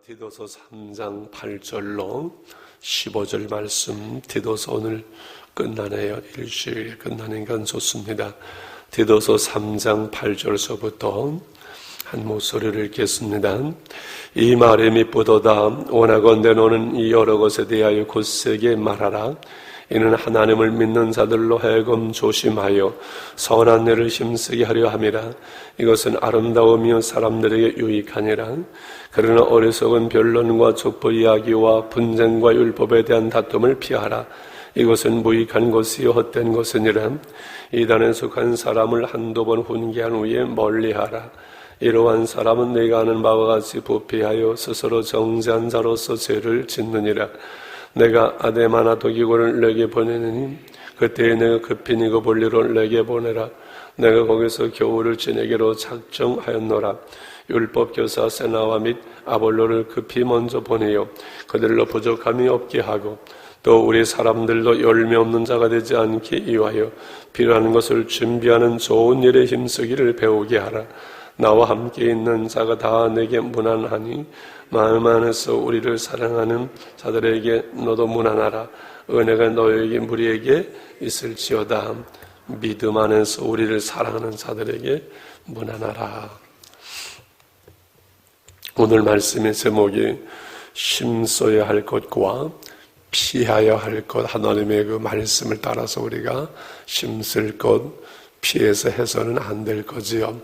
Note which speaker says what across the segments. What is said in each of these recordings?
Speaker 1: 디도서 3장 8절로 15절 말씀, 디도서 오늘 끝나네요. 일주일에 끝나니까 좋습니다. 디도서 3장 8절서부터 한 목소리를 읽겠습니다. 이 말이 미쁘도다. 원하건대 너는 이 여러 것에 대하여 굳세게 말하라. 이는 하나님을 믿는 자들로 하여금 조심하여 선한 일을 힘쓰게 하려 함이라. 이것은 아름다우며 사람들에게 유익하니라. 그러나 어리석은 변론과 족보 이야기와 분쟁과 율법에 대한 다툼을 피하라. 이것은 무익한 것이요 헛된 것이니라. 이단에 속한 사람을 한두 번 훈계한 후에 멀리하라. 이러한 사람은 내가 아는 바와 같이 부패하여 스스로 정죄한 자로서 죄를 짓느니라. 내가 아데마나 도기고를 내게 보내느니 그때에 내가 급히 니고볼리로 내게 보내라. 내가 거기서 겨울을 지내기로 작정하였노라. 율법 교사 세나와 및 아볼로를 급히 먼저 보내요. 그들로 부족함이 없게 하고 또 우리 사람들도 열매 없는 자가 되지 않게 이유하여 필요한 것을 준비하는 좋은 일에 힘쓰기를 배우게 하라. 나와 함께 있는 자가 다 내게 무난하니 마음 안에서 우리를 사랑하는 자들에게 너도 무난하라. 은혜가 너에게 무리에게 있을지어다. 믿음 안에서 우리를 사랑하는 자들에게 무난하라. 오늘 말씀의 제목이 힘써야 할 것과 피하여야 할 것, 하나님의 그 말씀을 따라서 우리가 힘쓸 것, 피해서 해서는 안 될 거지요.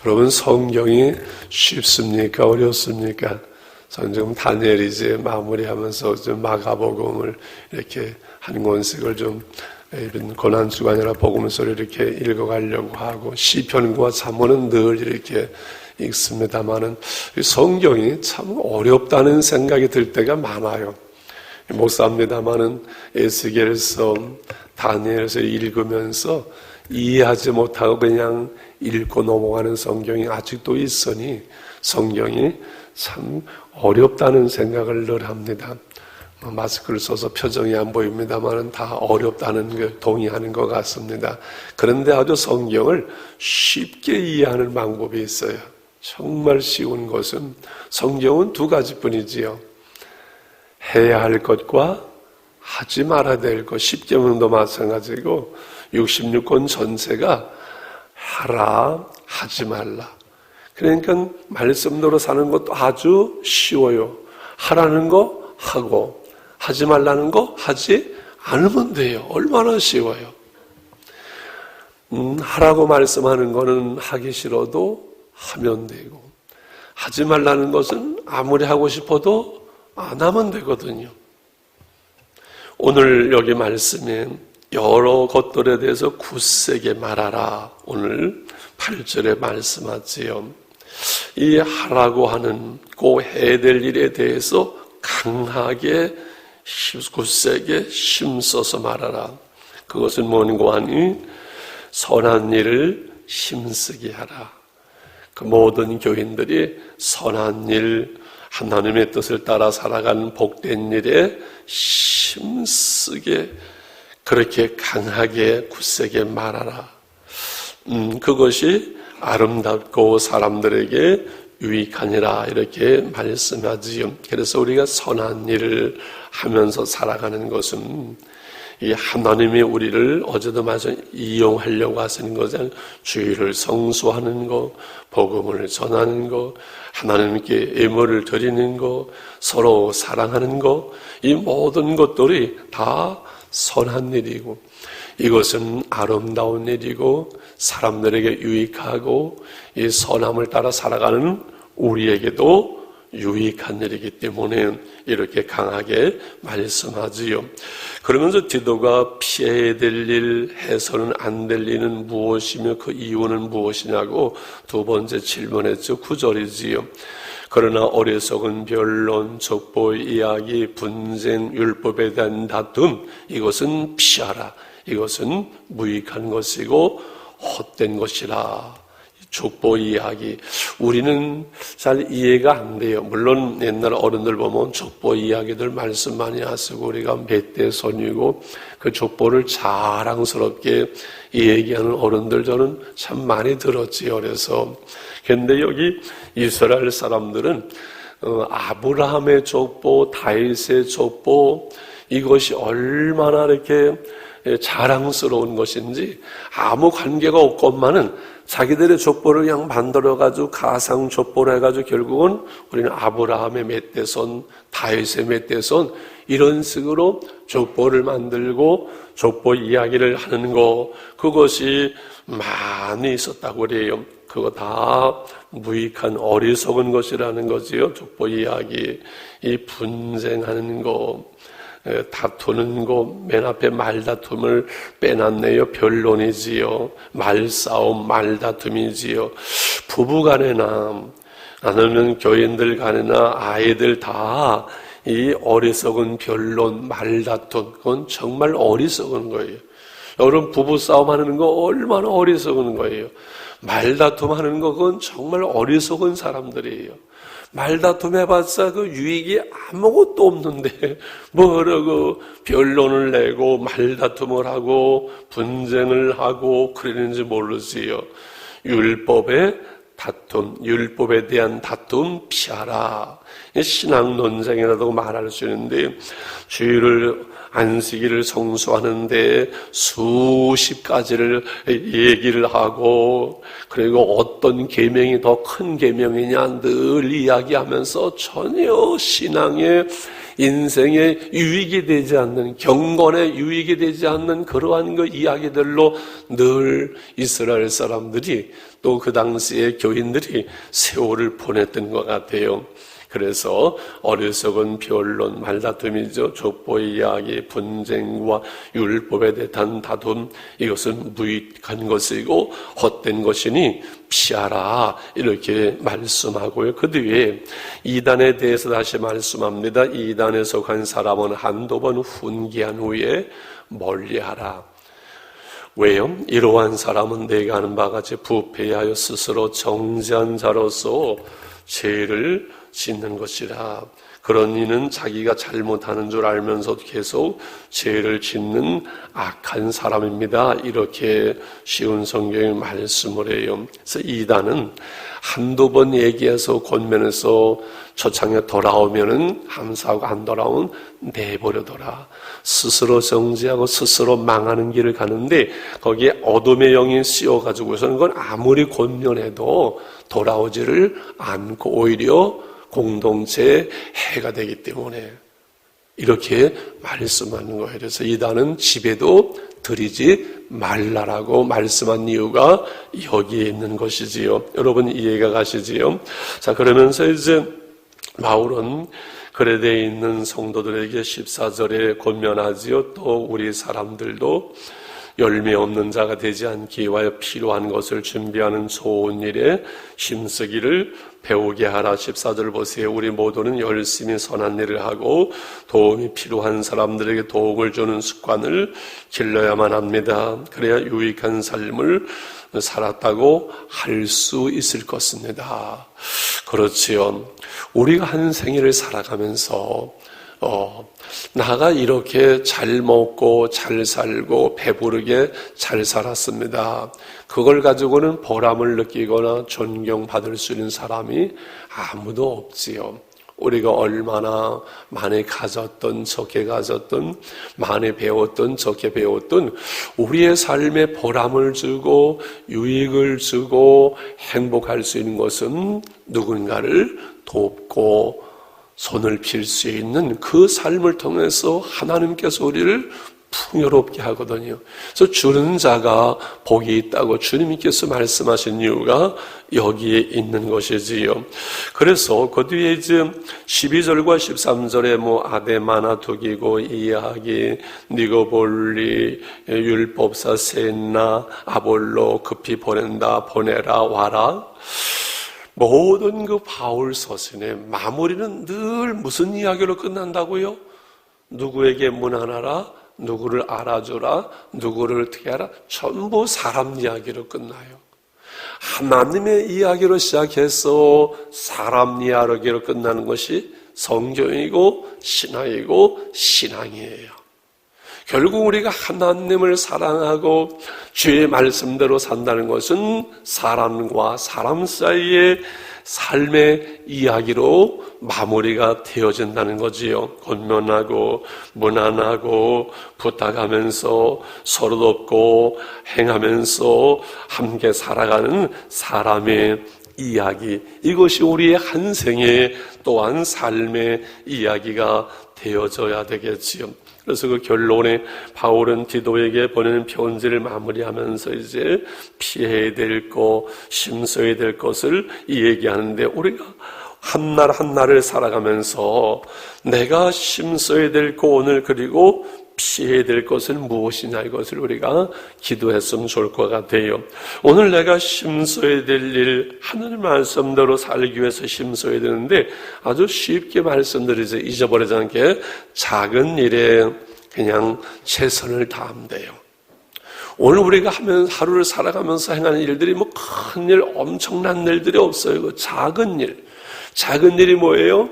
Speaker 1: 여러분, 성경이 쉽습니까? 어렵습니까? 저는 지금 다니엘 이제 마무리하면서 좀 마가복음을 이렇게 한 권씩을 좀 이런 고난주간이라 복음서를 이렇게 읽어가려고 하고 시편과 잠언은 늘 이렇게 읽습니다만은 성경이 참 어렵다는 생각이 들 때가 많아요. 목사입니다만은 에스겔서, 다니엘서 읽으면서 이해하지 못하고 그냥 읽고 넘어가는 성경이 아직도 있으니 성경이 참 어렵다는 생각을 늘 합니다. 마스크를 써서 표정이 안 보입니다만 다 어렵다는 걸 동의하는 것 같습니다. 그런데 아주 성경을 쉽게 이해하는 방법이 있어요. 정말 쉬운 것은 성경은 두 가지뿐이지요. 해야 할 것과 하지 말아야 될 것. 십계명도 마찬가지고 66권 전체가 하라, 하지 말라. 그러니까 말씀대로 사는 것도 아주 쉬워요. 하라는 거 하고 하지 말라는 거 하지 않으면 돼요. 얼마나 쉬워요. 하라고 말씀하는 거는 하기 싫어도 하면 되고 하지 말라는 것은 아무리 하고 싶어도 안 하면 되거든요. 오늘 여기 말씀에 여러 것들에 대해서 굳세게 말하라. 오늘 8절에 말씀하지요. 이 하라고 하는 그 해야 될 일에 대해서 강하게 굳세게 힘써서 말하라. 그것은 뭔가 하니 선한 일을 힘쓰게 하라. 그 모든 교인들이 선한 일, 하나님의 뜻을 따라 살아가는 복된 일에 힘쓰게 그렇게 강하게 굳세게 말하라. 그것이 아름답고 사람들에게 유익하니라 이렇게 말씀하지요. 그래서 우리가 선한 일을 하면서 살아가는 것은 이 하나님이 우리를 어제도 말씀 이용하려고 하시는 것은 주의를 성수하는 것, 복음을 전하는 것, 하나님께 예물을 드리는 것, 서로 사랑하는 것, 이 모든 것들이 다 선한 일이고 이것은 아름다운 일이고 사람들에게 유익하고 이 선함을 따라 살아가는 우리에게도 유익한 일이기 때문에 이렇게 강하게 말씀하지요. 그러면서 디도가 피해야 될 일, 해서는 안 될 일은 무엇이며 그 이유는 무엇이냐고 두 번째 질문했죠. 9절이지요. 그러나 어리석은 변론, 족보 이야기, 분쟁, 율법에 대한 다툼 이것은 피하라. 이것은 무익한 것이고 헛된 것이라. 족보 이야기 우리는 잘 이해가 안 돼요. 물론 옛날 어른들 보면 족보 이야기들 말씀 많이 하시고 우리가 멧돼손이고 그 족보를 자랑스럽게 얘기하는 어른들 저는 참 많이 들었지요. 그래서 근데 여기 이스라엘 사람들은 아브라함의 족보, 다윗의 족보, 이것이 얼마나 이렇게 자랑스러운 것인지 아무 관계가 없건만은 자기들의 족보를 그냥 만들어가지고 가상 족보를 해가지고 결국은 우리는 아브라함의 멧대손, 다윗의 멧대손 이런 식으로 족보를 만들고 족보 이야기를 하는 거, 그것이 많이 있었다고 그래요. 그거 다 무익한 어리석은 것이라는 거지요. 족보 이야기, 이 분쟁하는 거, 다투는 거, 맨 앞에 말다툼을 빼놨네요. 변론이지요. 말싸움, 말다툼이지요. 부부간에나 아니면 교인들 간에나 아이들 다 이 어리석은 변론, 말다툼, 그건 정말 어리석은 거예요. 여러분 부부싸움 하는 거 얼마나 어리석은 거예요. 말다툼 하는 거 그건 정말 어리석은 사람들이에요. 말다툼 해봤자 그 유익이 아무것도 없는데 뭐라고 변론을 내고 말다툼을 하고 분쟁을 하고 그러는지 모르지요. 율법의 다툼, 율법에 대한 다툼 피하라. 신앙 논쟁이라고 말할 수 있는데 주일을 안식일을 성수하는데 수십 가지를 얘기를 하고 그리고 어떤 계명이 더 큰 계명이냐 늘 이야기하면서 전혀 신앙의 인생에 유익이 되지 않는, 경건에 유익이 되지 않는 그러한 그 이야기들로 늘 이스라엘 사람들이 또 그 당시의 교인들이 세월을 보냈던 것 같아요. 그래서 어리석은 변론, 말다툼이죠. 족보 이야기, 분쟁과 율법에 대한 다툼, 이것은 무익한 것이고 헛된 것이니 피하라 이렇게 말씀하고요. 그 뒤에 이단에 대해서 다시 말씀합니다. 이단에 속한 사람은 한두 번 훈계한 후에 멀리하라. 왜요? 이러한 사람은 내가 아는 바같이 부패하여 스스로 정죄한 자로서 죄를 짓는 것이라. 그런 이는 자기가 잘못하는 줄 알면서도 계속 죄를 짓는 악한 사람입니다. 이렇게 쉬운 성경의 말씀을 해요. 그래서 이단은 한두 번 얘기해서 권면해서 초창에 돌아오면은 감사하고 안 돌아오면 내버려둬라. 스스로 정죄하고 스스로 망하는 길을 가는데 거기에 어둠의 영이 씌워가지고서는 그건 아무리 권면해도 돌아오지를 않고 오히려 공동체의 해가 되기 때문에 이렇게 말씀하는 거예요. 그래서 이단은 집에도 들이지 말라라고 말씀한 이유가 여기에 있는 것이지요. 여러분 이해가 가시지요? 자, 그러면서 이제 바울은 그레데에 있는 성도들에게 14절에 권면하지요. 또 우리 사람들도 열매 없는 자가 되지 않기 위하여 필요한 것을 준비하는 좋은 일에 힘쓰기를 배우게 하라. 14절 보세요. 우리 모두는 열심히 선한 일을 하고 도움이 필요한 사람들에게 도움을 주는 습관을 길러야만 합니다. 그래야 유익한 삶을 살았다고 할 수 있을 것입니다. 그렇지요. 우리가 한 생일을 살아가면서 나가 이렇게 잘 먹고 잘 살고 배부르게 잘 살았습니다. 그걸 가지고는 보람을 느끼거나 존경받을 수 있는 사람이 아무도 없지요. 우리가 얼마나 많이 가졌던 적게 가졌던 많이 배웠던 적게 배웠던 우리의 삶에 보람을 주고 유익을 주고 행복할 수 있는 것은 누군가를 돕고 손을 필 수 있는 그 삶을 통해서 하나님께서 우리를 풍요롭게 하거든요. 그래서 주는 자가 복이 있다고 주님께서 말씀하신 이유가 여기에 있는 것이지요. 그래서 그 뒤에 이제 12절과 13절에 아데마나 두기고 이해하기 니고볼리 율법사 셋나 아볼로 급히 보낸다 보내라 와라. 모든 그 바울 서신의 마무리는 늘 무슨 이야기로 끝난다고요? 누구에게 문안하라, 누구를 알아주라, 누구를 어떻게 하라, 전부 사람 이야기로 끝나요. 하나님의 이야기로 시작해서 사람 이야기로 끝나는 것이 성경이고 신앙이고 신앙이에요. 결국 우리가 하나님을 사랑하고 주의 말씀대로 산다는 것은 사람과 사람 사이에 삶의 이야기로 마무리가 되어진다는 거지요. 권면하고 문안하고 부탁하면서 서로 돕고 행하면서 함께 살아가는 사람의 이야기, 이것이 우리의 한 생의 또한 삶의 이야기가 되어져야 되겠지요. 그래서 그 결론에 바울은 디도에게 보내는 편지를 마무리하면서 이제 피해야 될 것, 심서야 될 것을 얘기하는데, 우리가 한 날 한 날을 살아가면서 내가 심서야 될 것, 오늘 그리고 피해야 될 것은 무엇이냐, 이것을 우리가 기도했으면 좋을 것 같아요. 오늘 내가 심서야 될 일, 하나님 말씀대로 살기 위해서 심서야 되는데, 아주 쉽게 말씀드리죠. 잊어버리지 않게 작은 일에 그냥 최선을 다하면 돼요. 오늘 우리가 하루를 살아가면서 행하는 일들이 뭐 큰 일, 엄청난 일들이 없어요. 그 작은 일이 뭐예요?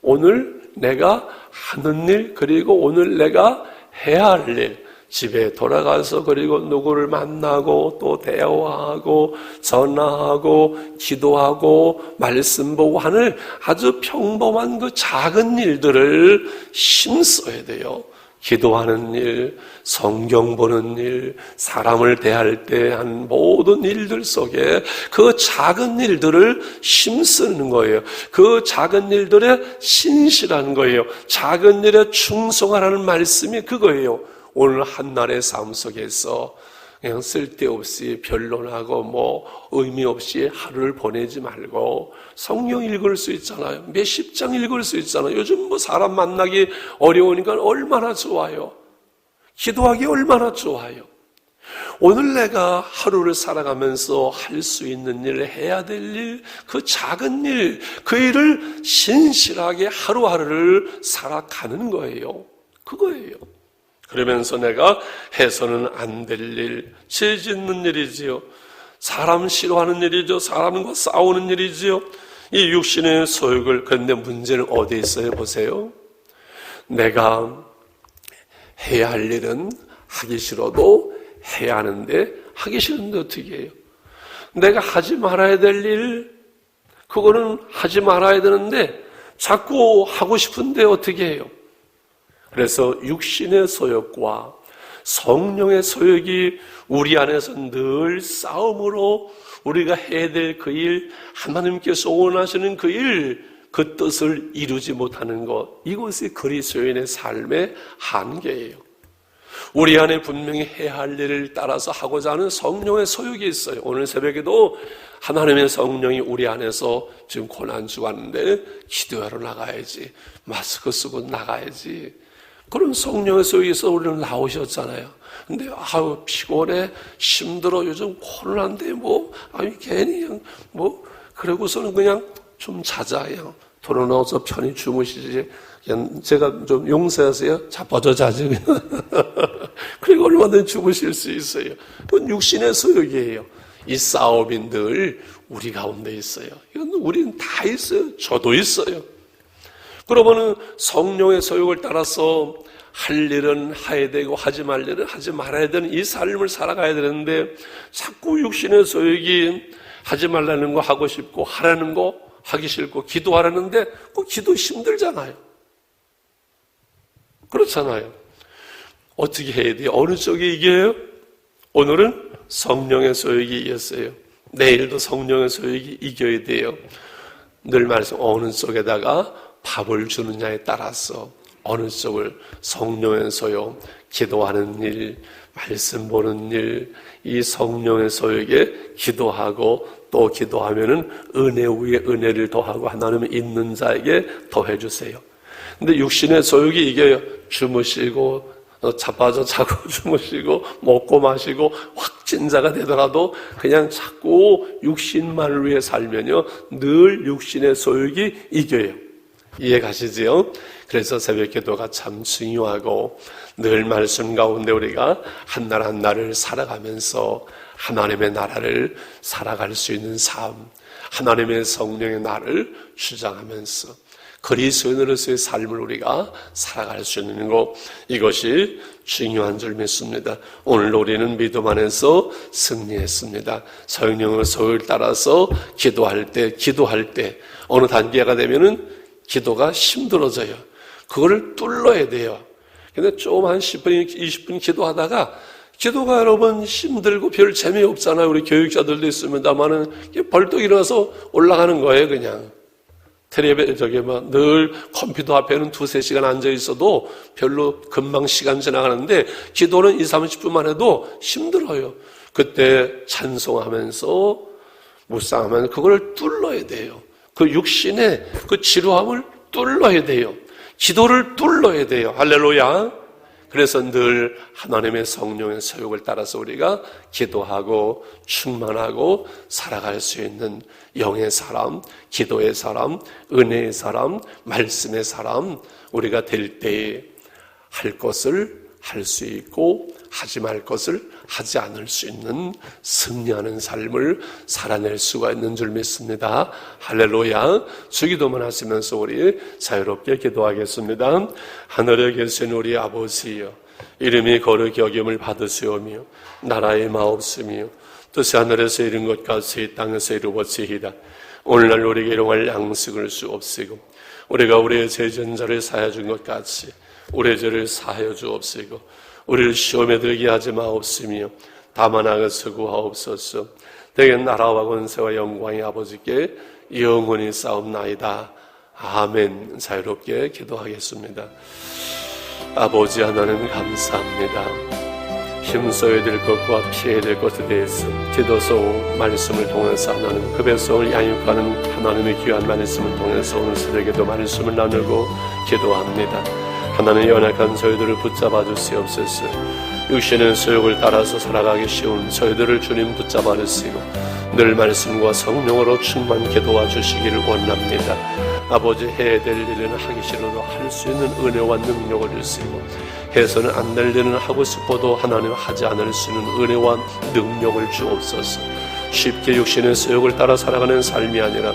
Speaker 1: 오늘 내가 하는 일, 그리고 오늘 내가 해야 할 일, 집에 돌아가서 그리고 누구를 만나고 또 대화하고 전화하고 기도하고 말씀 보고 하는 아주 평범한 그 작은 일들을 힘써야 돼요. 기도하는 일, 성경 보는 일, 사람을 대할 때 한 모든 일들 속에 그 작은 일들을 힘쓰는 거예요. 그 작은 일들에 신실한 거예요. 작은 일에 충성하라는 말씀이 그거예요. 오늘 한날의 삶 속에서 그냥 쓸데없이 변론하고 뭐 의미 없이 하루를 보내지 말고 성경 읽을 수 있잖아요. 몇십 장 읽을 수 있잖아요. 요즘 뭐 사람 만나기 어려우니까 얼마나 좋아요. 기도하기 얼마나 좋아요. 오늘 내가 하루를 살아가면서 할 수 있는 일, 해야 될 일, 그 작은 일, 그 일을 신실하게 하루하루를 살아가는 거예요. 그거예요. 그러면서 내가 해서는 안 될 일, 죄 짓는 일이지요. 사람 싫어하는 일이죠. 사람과 싸우는 일이지요. 이 육신의 소욕을, 그런데 문제는 어디에 있어요? 보세요. 내가 해야 할 일은 하기 싫어도 해야 하는데, 하기 싫은데 어떻게 해요? 내가 하지 말아야 될 일, 그거는 하지 말아야 되는데 자꾸 하고 싶은데 어떻게 해요? 그래서 육신의 소욕과 성령의 소욕이 우리 안에서 늘 싸움으로 우리가 해야 될 그 일, 하나님께서 원하시는 그 일, 그 뜻을 이루지 못하는 것, 이것이 그리스도인의 삶의 한계예요. 우리 안에 분명히 해야 할 일을 따라서 하고자 하는 성령의 소욕이 있어요. 오늘 새벽에도 하나님의 성령이 우리 안에서 지금 고난주가 왔는데 기도하러 나가야지, 마스크 쓰고 나가야지, 그런 성령의 소욕에서 우리는 나오셨잖아요. 근데 아유 피곤해, 힘들어, 요즘 코로나인데 괜히 그냥 그러고서는 그냥 좀 자자, 그냥 돌아나와서 편히 주무시지, 그냥 제가 좀 용서하세요, 자빠져 자지 그냥. 그리고 얼마든지 주무실 수 있어요. 그건 육신의 소욕이에요. 이 싸움이 늘 우리 가운데 있어요. 이건 우리는 다 있어요. 저도 있어요. 그러면은 성령의 소욕을 따라서 할 일은 해야 되고 하지 말 일은 하지 말아야 되는 이 삶을 살아가야 되는데, 자꾸 육신의 소욕이 하지 말라는 거 하고 싶고 하라는 거 하기 싫고 기도하라는데 그 기도 힘들잖아요. 그렇잖아요. 어떻게 해야 돼요? 어느 쪽이 이겨요? 오늘은 성령의 소욕이 이겼어요. 내일도 성령의 소욕이 이겨야 돼요. 늘 말씀, 어느 쪽에다가 밥을 주느냐에 따라서 어느 쪽을, 성령의 소욕, 기도하는 일, 말씀 보는 일, 이 성령의 소욕에 기도하고 또 기도하면은 은혜 위에 은혜를 더하고 하나님은 있는 자에게 더해 주세요. 근데 육신의 소욕이 이겨요. 주무시고 자빠져 자고 주무시고 먹고 마시고 확진자가 되더라도 그냥 자꾸 육신만을 위해 살면요, 늘 육신의 소욕이 이겨요. 이해 가시지요? 그래서 새벽 기도가 참 중요하고, 늘 말씀 가운데 우리가 한 날 한 날을 살아가면서 하나님의 나라를 살아갈 수 있는 삶, 하나님의 성령의 나를 주장하면서 그리스도인으로서의 삶을 우리가 살아갈 수 있는 것, 이것이 중요한 줄 믿습니다. 오늘 우리는 믿음 안에서 승리했습니다. 성령의 소유를 따라서 기도할 때 어느 단계가 되면은 기도가 힘들어져요. 그거를 뚫어야 돼요. 근데 좀 한 10분, 20분 기도하다가 기도가 여러분 힘들고 별 재미없잖아요. 우리 교육자들도 있습니다만은 벌떡 일어나서 올라가는 거예요, 그냥. 텔레비에 늘 컴퓨터 앞에는 2-3시간 앉아 있어도 별로 금방 시간 지나가는데 기도는 20-30분만 해도 힘들어요. 그때 찬송하면서 묵상하면서 그걸 뚫어야 돼요. 그 육신의 그 지루함을 뚫어야 돼요. 기도를 뚫어야 돼요. 할렐루야. 그래서 늘 하나님의 성령의 소욕을 따라서 우리가 기도하고 충만하고 살아갈 수 있는 영의 사람, 기도의 사람, 은혜의 사람, 말씀의 사람, 우리가 될 때에 할 것을 할 수 있고 하지 말 것을 하지 않을 수 있는 승리하는 삶을 살아낼 수가 있는 줄 믿습니다. 할렐루야. 주기도문 하시면서 우리 자유롭게 기도하겠습니다. 하늘에 계신 우리 아버지여, 이름이 거룩히 여김을 받으시오며 나라의 마옵시며 뜻이 하늘에서 이룬 것 같이 이 땅에서 이루어지이다. 오늘날 우리에게 일용할 양식을 주옵시고 우리가 우리의 죄전자를 사하여 준 것 같이 우리의 죄를 사하여 주옵시고 우리를 시험에 들게 하지 마옵시며 다만 악에서 구하옵소서. 대개 나라와 권세와 영광이 아버지께 영원히 싸움나이다. 아멘. 자유롭게 기도하겠습니다. 아버지 하나님 감사합니다. 힘써야 될 것과 피해야 될 것에 대해서 기도서 말씀을 통해서 하나님 그 백성을 양육하는 하나님의 귀한 말씀을 통해서 오늘 새벽에도 말씀을 나누고 기도합니다. 하나님의 연약한 저희들을 붙잡아 주시옵소서. 육신의 소욕을 따라서 살아가기 쉬운 저희들을 주님 붙잡아 주시고 늘 말씀과 성령으로 충만케 도와주시기를 원합니다. 아버지 해야 될 일은 하기 싫어도 할 수 있는 은혜와 능력을 주시고 해서는 안 될 일은 하고 싶어도 하나님 하지 않을 수 있는 은혜와 능력을 주옵소서. 쉽게 육신의 소욕을 따라 살아가는 삶이 아니라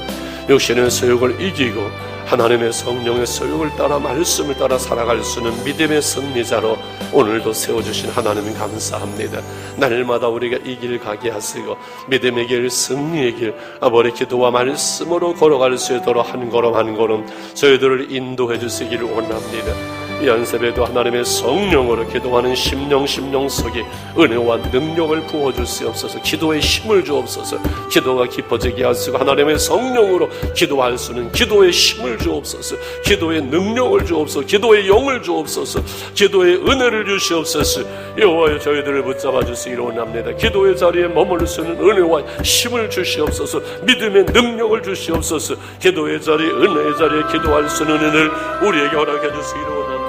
Speaker 1: 육신의 소욕을 이기고 하나님의 성령의 소욕을 따라 말씀을 따라 살아갈 수 있는 믿음의 승리자로 오늘도 세워주신 하나님 감사합니다. 날마다 우리가 이 길 가게 하시고 믿음의 길, 승리의 길, 아버지 기도와 말씀으로 걸어갈 수 있도록 한 걸음 한 걸음 저희들을 인도해 주시기를 원합니다. 이 안새벽에도 하나님의 성령으로 기도하는 심령 속에 은혜와 능력을 부어주시옵소서. 기도의 힘을 주옵소서. 기도가 깊어지게 하시고 하나님의 성령으로 기도할 수 있는 기도의 힘을 주옵소서. 기도의 능력을 주옵소서. 기도의 영을 주옵소서. 기도의 은혜를 주시옵소서. 여호와여 저희들을 붙잡아 주시기를 원합니다. 기도의 자리에 머물 수 있는 은혜와 힘을 주시옵소서. 믿음의 능력을 주시옵소서. 기도의 자리, 은혜의 자리에 기도할 수 있는 은혜를 우리에게 허락해 주시기를 원합니다.